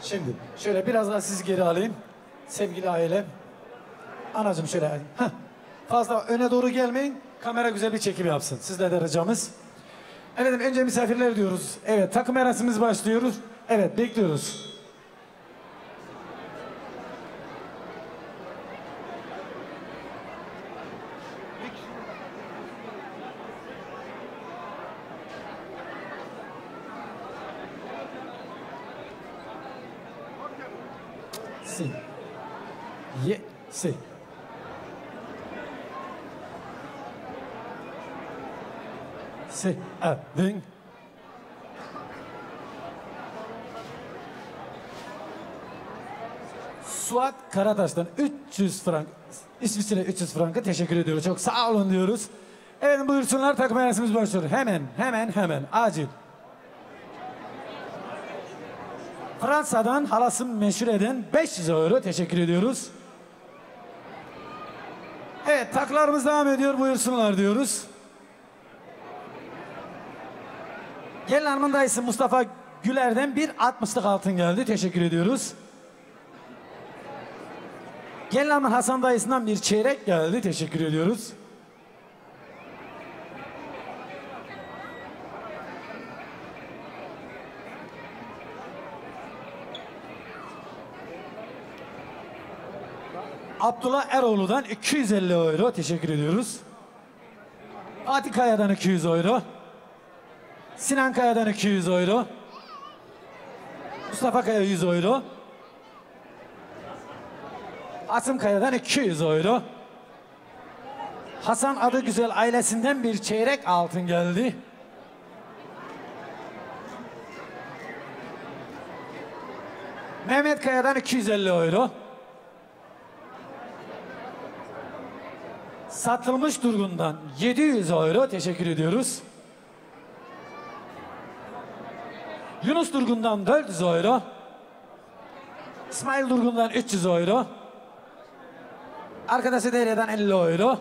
Şimdi şöyle biraz daha sizi geri alayım. Sevgili ailem. Anacığım şöyle. Heh. Fazla öne doğru gelmeyin. Kamera güzel bir çekim yapsın. Sizle de ricamız. Evet, önce misafirler diyoruz. Evet, takım arasımız başlıyoruz. Evet, bekliyoruz. Si. Ye. Si. Si. Ding. Suat Karataş'tan 300 frank, İsviçre 300 franka teşekkür ediyoruz. Çok sağ olun diyoruz. Evet, buyursunlar, takım arasımız başlıyor. Hemen, acil. Fransa'dan halası meşhur eden 500 euro teşekkür ediyoruz. Evet, taklarımız devam ediyor, buyursunlar diyoruz. Gelin hanımın dayısı Mustafa Güler'den bir 60'lık altın geldi, teşekkür ediyoruz. Gelin hanımın Hasan dayısından bir çeyrek geldi, teşekkür ediyoruz. Abdullah Eroğlu'dan 250 euro teşekkür ediyoruz. Fatih Kaya'dan 200 euro. Sinan Kaya'dan 200 euro. Mustafa Kaya 100 euro. Asım Kaya'dan 200 euro. Hasan Adıgüzel ailesinden bir çeyrek altın geldi. Mehmet Kaya'dan 250 euro. Satılmış Durgun'dan 700 euro teşekkür ediyoruz. Yunus Durgun'dan 400 euro. İsmail Durgun'dan 300 euro. Arkadaşı Derya'dan 50 euro.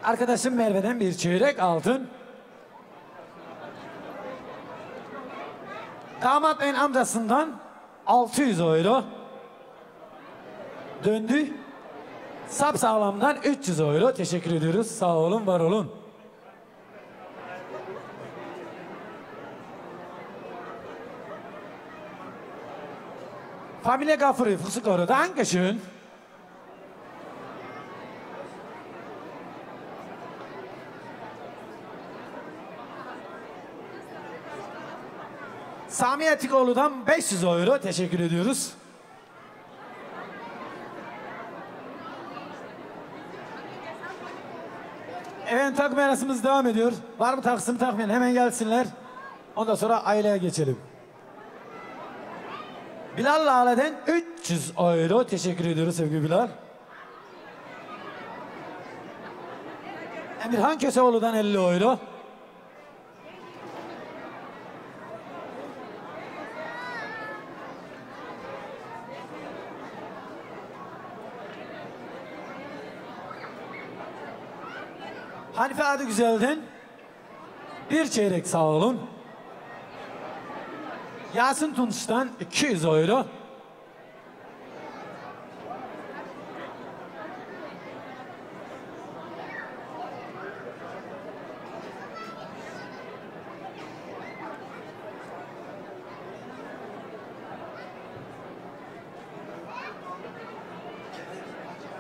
Arkadaşım Merve'den bir çeyrek altın. Damat Bey'in amcasından 600 euro. Döndü. Sapsağlam'dan 300 euro teşekkür ediyoruz. Sağ olun, var olun. Familie Gafuri, Fusukoro, Dankeschön. Sami Etikoğlu'dan 500 euro teşekkür ediyoruz. Evet, takım arasımız devam ediyor. Var mı taksın takmayan hemen gelsinler. Ondan sonra aileye geçelim. Bilal Lale'den 300 euro teşekkür ediyoruz sevgili Bilal. Emirhan Köseoğlu'dan 50 euro. Hanife Adıgüzel'den bir çeyrek sağ olun. Yasin Tunç'tan 200 euro.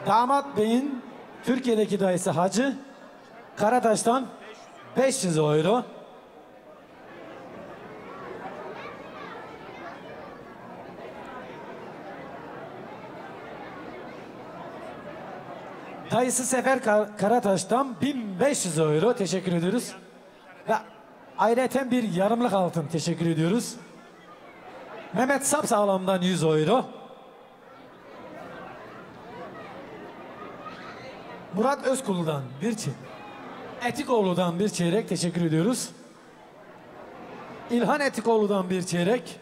Damat Bey'in Türkiye'deki dayısı Hacı Karataş'tan 500 euro. Dayısı Sefer Karataş'tan 1500 euro teşekkür ediyoruz. Ve ayrıca bir yarımlık altın teşekkür ediyoruz. Mehmet Sapsağlam'dan 100 euro. Murat Özkul'dan bir çeyrek. Etikoğlu'dan bir çeyrek teşekkür ediyoruz. İlhan Etikoğlu'dan bir çeyrek.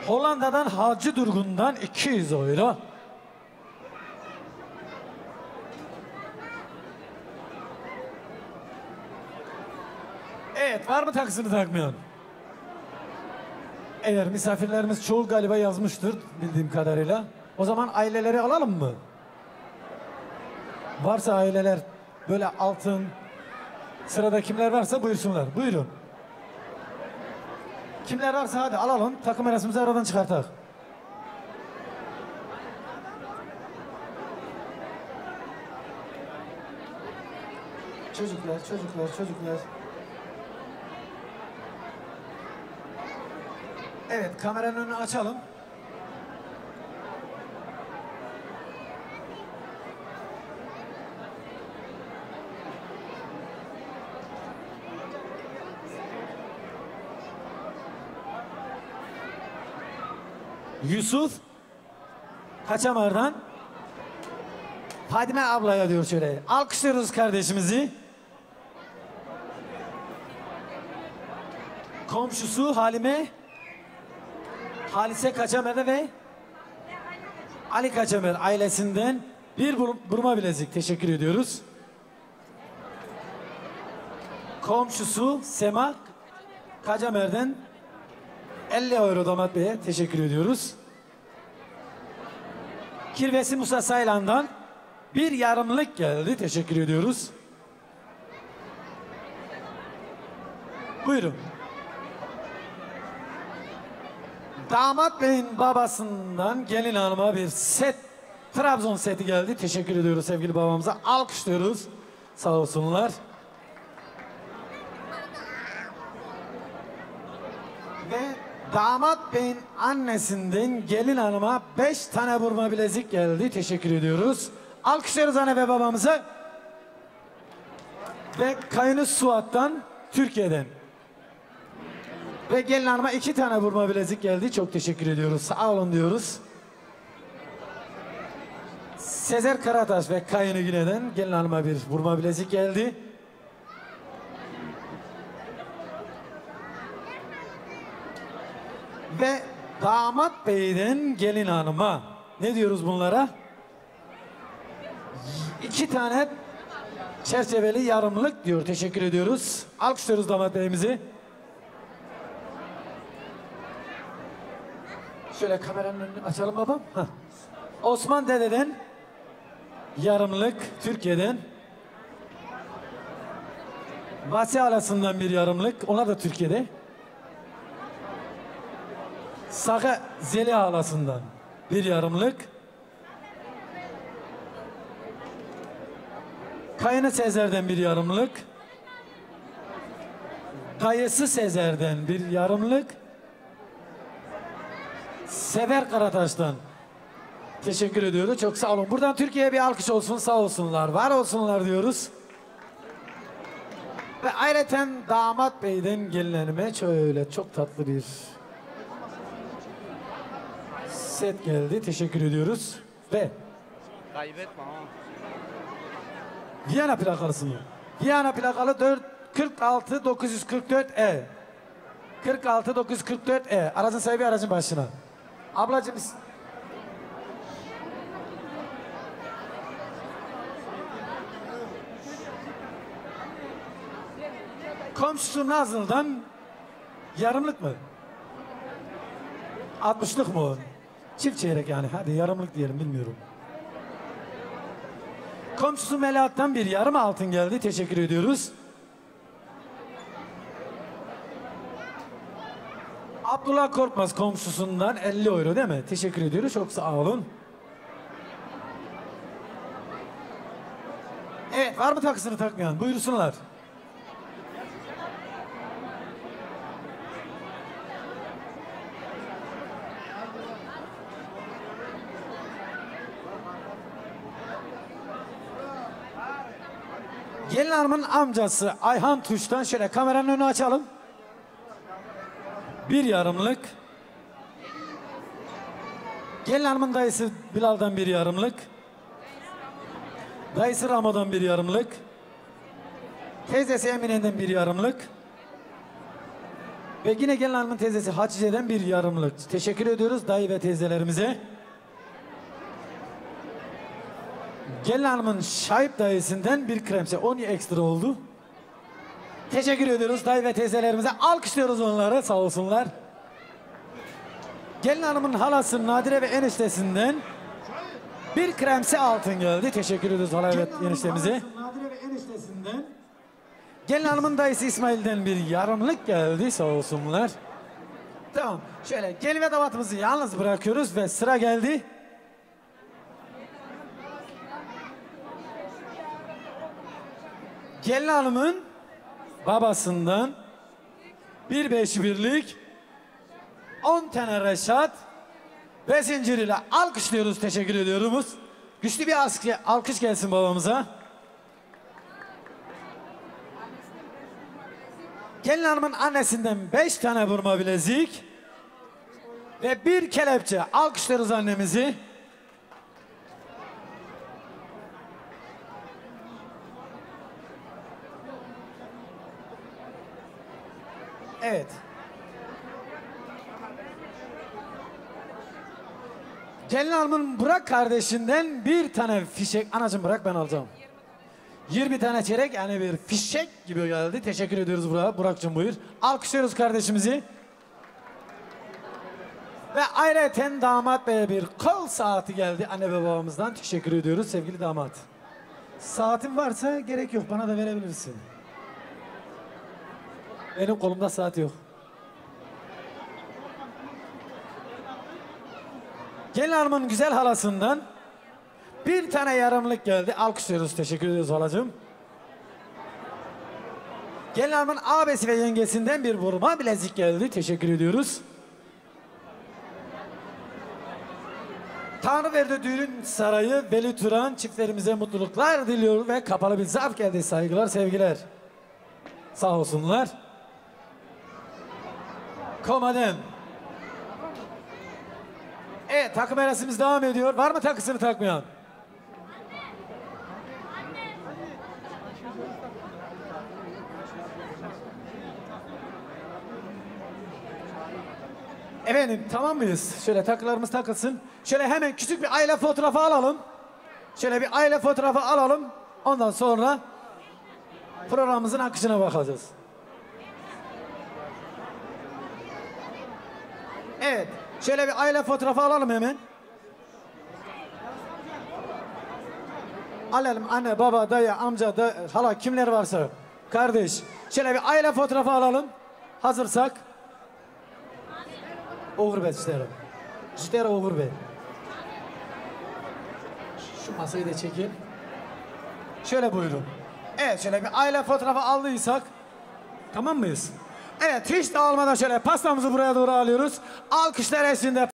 Hollanda'dan Hacı Durgun'dan 200 euro. Evet, var mı takısını takmayan? Eğer misafirlerimiz çoğu galiba yazmıştır bildiğim kadarıyla. O zaman aileleri alalım mı? Varsa aileler böyle altın, sırada kimler varsa buyursunlar. Buyurun. Kimler varsa hadi alalım, takım arasımızı aradan çıkartak. Çocuklar, çocuklar, çocuklar. Evet, kameranın önünü açalım. Yusuf Kaçamar'dan Fadime ablaya diyor şöyle. Alkışlıyoruz kardeşimizi. Komşusu Halise Kaçamer'de ve Ali Kaçamer ailesinden bir burma bilezik teşekkür ediyoruz. Komşusu Sema Kaçamer'den 50 euro damat beye teşekkür ediyoruz. Kirvesi Musa Saylan'dan bir yarımlık geldi. Teşekkür ediyoruz. Buyurun. Damat beyin babasından gelin hanıma bir set, Trabzon seti geldi. Teşekkür ediyoruz sevgili babamıza. Alkışlıyoruz. Sağ olsunlar. Ve damat beyin annesinden gelin hanıma 5 tane burma bilezik geldi. Teşekkür ediyoruz. Alkışlıyoruz anne ve babamıza. Ve kayını Suat'tan Türkiye'den. Ve gelin hanıma 2 tane burma bilezik geldi. Çok teşekkür ediyoruz. Sağ olun diyoruz. Sezer Karataş ve kayını Güne'den gelin hanıma bir burma bilezik geldi. Ve damat beyden gelin hanıma ne diyoruz bunlara? 2 tane çerçeveli yarımlık diyor. Teşekkür ediyoruz. Alkışlıyoruz damat beyimizi. Şöyle kameranın önünü açalım babam. Heh. Osman dededen yarımlık Türkiye'den. Vasi alasından bir yarımlık. Onlar da Türkiye'de. Saka Zeliha halasından bir yarımlık. Kayını Sezer'den bir yarımlık. Dayısı Sezer'den bir yarımlık. Sever Karataş'tan teşekkür ediyoruz. Çok sağ olun. Buradan Türkiye'ye bir alkış olsun. Sağ olsunlar. Var olsunlar diyoruz. Ve ayrıca damat beyden gelinlerime şöyle çok tatlı bir set geldi. Teşekkür ediyoruz. Ve kaybetme ha. Viyana plakalısı mı? Viyana plakalı 46 944 E. 46 944 E. Aracın sahibi aracın başına. Ablacığım komşusu Nazlı'dan yarımlık mı? 60'lık mı o? Çift çeyrek yani. Hadi yarımlık diyelim bilmiyorum. Komşusu Melahat'tan bir yarım altın geldi. Teşekkür ediyoruz. Abdullah Korkmaz komşusundan 50 euro değil mi? Teşekkür ediyoruz. Çok sağ olun. Evet, var mı takısını takmayan? Buyursunlar. Gelin hanımın amcası Ayhan Tuş'tan şöyle kameranın önünü açalım. Bir yarımlık. Gelin hanımın dayısı Bilal'dan bir yarımlık. Dayısı Ramo'dan bir yarımlık. Teyzesi Emine'den bir yarımlık. Ve yine gelin hanımın teyzesi Hatice'den bir yarımlık. Teşekkür ediyoruz dayı ve teyzelerimize. Gelin hanımın Şahip dayısından bir kremse. 10 ekstra oldu. Teşekkür ediyoruz dayı ve teyzelerimize. Alkışlıyoruz onları, sağ olsunlar. Gelin hanımın halası Nadire ve eniştesinden bir kremsi altın geldi. Teşekkür ediyoruz hala ve eniştemize. Nadire ve eniştesinden. Gelin hanımın dayısı İsmail'den bir yarımlık geldi, sağ olsunlar. Tamam, şöyle gelin ve damatımızı yalnız bırakıyoruz ve sıra geldi. Gelin hanımın babasından bir 5-1'lik 10 tane reşat ve zinciriyle alkışlıyoruz, teşekkür ediyoruz. Güçlü bir alkış gelsin babamıza. Gelin hanımın annesinden 5 tane burma bilezik ve bir kelepçe. Alkışlıyoruz annemizi. Evet. Gelin hanımın Burak kardeşinden bir tane fişek. Anacığım bırak, ben alacağım. 20 tane çeyrek, yani bir fişek gibi geldi. Teşekkür ediyoruz Burak'a. Burak'cığım buyur. Alkışlıyoruz kardeşimizi. Ve ayrıca damat beye bir kol saati geldi anne ve babamızdan. Teşekkür ediyoruz sevgili damat. Saatin varsa gerek yok, bana da verebilirsin. Benim kolumda saat yok. Gelin hanımın güzel halasından bir tane yarımlık geldi. Alkışlıyoruz, teşekkür ediyoruz halacığım. Gelin hanımın abisi ve yengesinden bir vurma bilezik geldi. Teşekkür ediyoruz. Tanrıverdi Düğün Sarayı Veli Turan çiftlerimize mutluluklar diliyor ve kapalı bir zarf geldi. Saygılar, sevgiler. Sağ olsunlar. Komadem. Evet, takım merasimimiz devam ediyor. Var mı takısını takmayan? Efendim, tamam mıyız? Şöyle takılarımız takılsın. Şöyle hemen küçük bir aile fotoğrafı alalım. Şöyle bir aile fotoğrafı alalım. Ondan sonra programımızın akışına bakacağız. Evet. Şöyle bir aile fotoğrafı alalım hemen. Alalım, anne, baba, dayı, amca, hala kimler varsa. Kardeş. Şöyle bir aile fotoğrafı alalım. Hazırsak. Oğur Bey isterim. İsterim Oğur Bey. Şu masayı da çekeyim. Şöyle buyurun. Evet, şöyle bir aile fotoğrafı aldıysak. Tamam mıyız? Evet, hiç dağılmadan şöyle pastamızı buraya doğru alıyoruz. Alkışlar eşliğinde